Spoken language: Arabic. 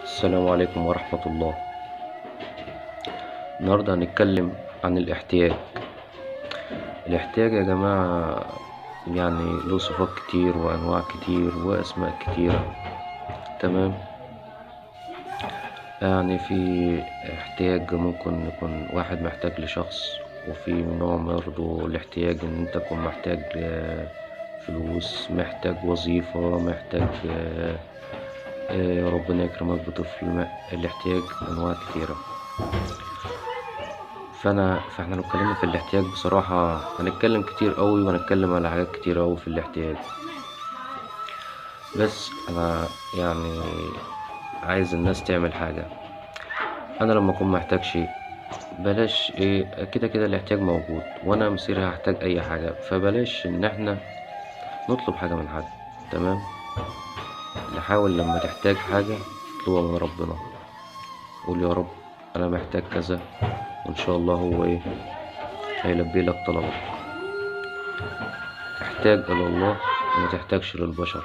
السلام عليكم ورحمة الله. النهاردة هنتكلم عن الاحتياج. الاحتياج يا جماعة يعني له صفات كتير وأنواع كتير وأسماء كتيرة. تمام. يعني في احتياج ممكن يكون واحد محتاج لشخص، وفي نوع برضه الاحتياج إن أنت تكون محتاج فلوس، محتاج وظيفة، محتاج ربنا يكرمك بطفل. الاحتياج أنواع كتيرة. فاحنا لو اتكلمنا في الاحتياج بصراحة هنتكلم كتير قوي، وهنتكلم على حاجات كتير قوي في الاحتياج. بس انا يعني عايز الناس تعمل حاجة. انا لما اكون محتاج شيء، بلاش ايه، كده كده الاحتياج موجود وانا مصيري هحتاج اي حاجة، فبلاش ان احنا نطلب حاجة من حد. تمام. نحاول لما تحتاج حاجة تطلبها من ربنا. قول يا رب انا محتاج كذا، وان شاء الله هو ايه، هيلبي لك طلبك. احتاج الى الله وما تحتاجش للبشر.